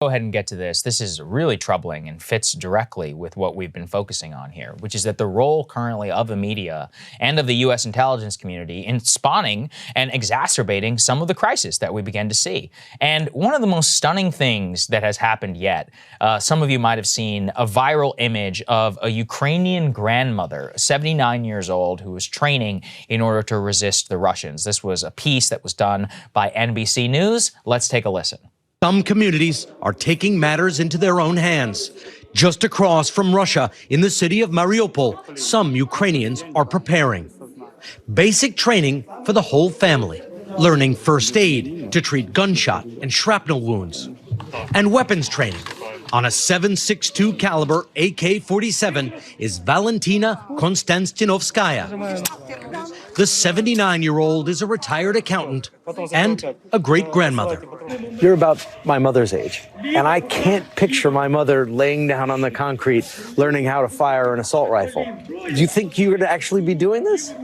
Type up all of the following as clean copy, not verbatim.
Go ahead and get to this. This is really troubling and fits directly with what we've been focusing on here, which is that the role currently of the media and of the U.S. intelligence community in spawning and exacerbating some of the crisis that we began to see. And one of the most stunning things that has happened yet, some of you might have seen a viral image of a Ukrainian grandmother, 79 years old, who was training in order to resist the Russians. This was a piece that was done by NBC News. Let's take a listen. Some communities are taking matters into their own hands. Just across from Russia, in the city of Mariupol, some Ukrainians are preparing. Basic training for the whole family, learning first aid to treat gunshot and shrapnel wounds, and weapons training. On a 7.62 caliber AK-47 is Valentina Konstantinovskaya. The 79-year-old is a retired accountant and a great-grandmother. You're about my mother's age, and I can't picture my mother laying down on the concrete learning how to fire an assault rifle. Do you think you're going to actually be doing this?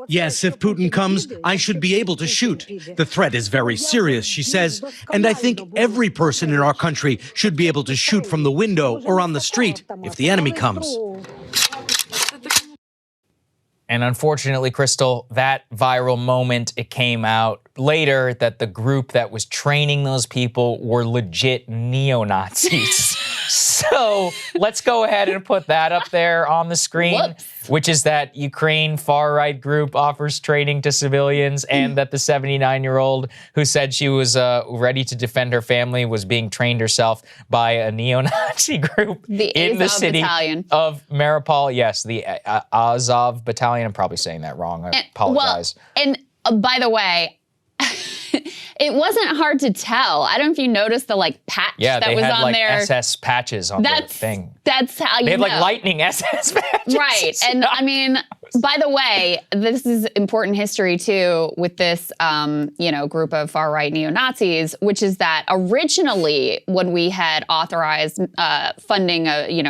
Yes, if Putin comes, I should be able to shoot. The threat is very serious, she says, and I think every person in our country should be able to shoot from the window or on the street if the enemy comes. And unfortunately, Crystal, that viral moment, it came out later that the group that was training those people were legit neo-Nazis. So let's go ahead and put that up there on the screen. Whoops. Which is that Ukraine far-right group offers training to civilians, and that the 79-year-old who said she was ready to defend her family was being trained herself by a neo-Nazi group in the city of Mariupol. Yes, the Azov Battalion. I'm probably saying that wrong. I apologize. Well, and by the way, it wasn't hard to tell. I don't know if you noticed the patch that was on there. Yeah, they had SS patches on the thing. That's how you know. They had like lightning SS patches. Right. And I mean, by the way, this is important history too with this, group of far-right neo-Nazis, which is that originally when we had authorized funding,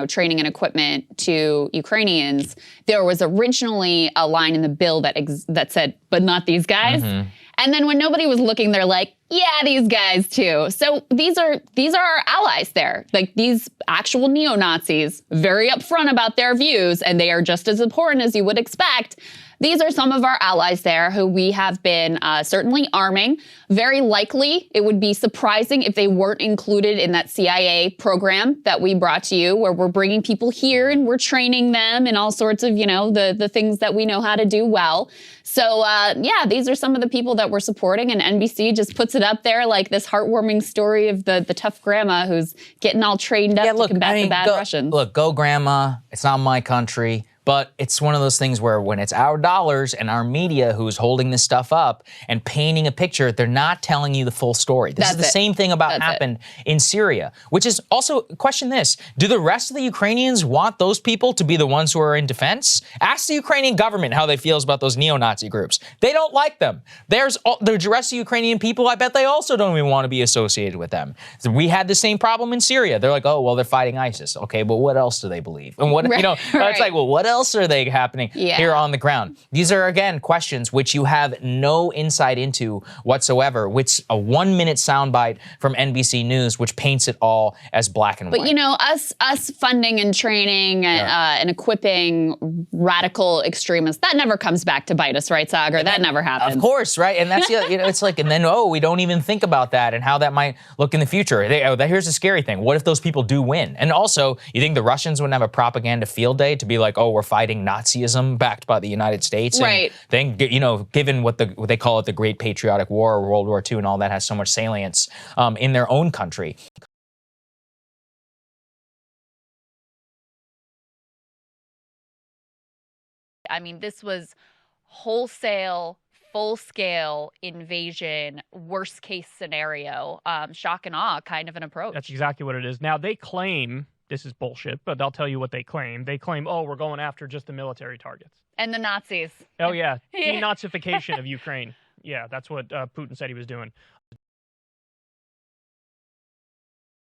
training and equipment to Ukrainians, there was originally a line in the bill that said, but not these guys. Mm-hmm. And then when nobody was looking, they're like, yeah, these guys too. So these are our allies there. Like these actual neo-Nazis, very upfront about their views, and they are just as important as you would expect. These are some of our allies there who we have been certainly arming. Very likely, it would be surprising if they weren't included in that CIA program that we brought to you, where we're bringing people here and we're training them in all sorts of, the things that we know how to do well. So, these are some of the people that we're supporting, and NBC just puts it up there like this heartwarming story of the tough grandma who's getting all trained up to combat the bad Russians. Look, go grandma. It's not my country. But it's one of those things where when it's our dollars and our media who's holding this stuff up and painting a picture, they're not telling you the full story. This is the same thing happened in Syria, which is also, question this, do the rest of the Ukrainians want those people to be the ones who are in defense? Ask the Ukrainian government how they feels about those neo-Nazi groups. They don't like them. The rest of Ukrainian people, I bet they also don't even want to be associated with them. So we had the same problem in Syria. They're like, oh, well, they're fighting ISIS. Okay, but what else do they believe? And what, it's like, well, what else are they happening here on the ground? These are, again, questions which you have no insight into whatsoever, which a 1-minute soundbite from NBC News, which paints it all as black and white. But us funding and training and equipping radical extremists, that never comes back to bite us, right, Sagar? That never happens. Of course, right? And that's, it's like, and then, we don't even think about that and how that might look in the future. Here's the scary thing. What if those people do win? And also, you think the Russians wouldn't have a propaganda field day to be like, oh, we're fighting Nazism backed by the United States, right? And then, given what they call it, the Great Patriotic War, or World War II, and all that has so much salience in their own country. I mean, this was wholesale, full-scale invasion, worst-case scenario, shock and awe kind of an approach. That's exactly what it is. Now, they claim, this is bullshit, but I'll tell you what they claim. They claim, oh, we're going after just the military targets. And the Nazis. Oh, yeah. Denazification of Ukraine. Yeah, that's what Putin said he was doing.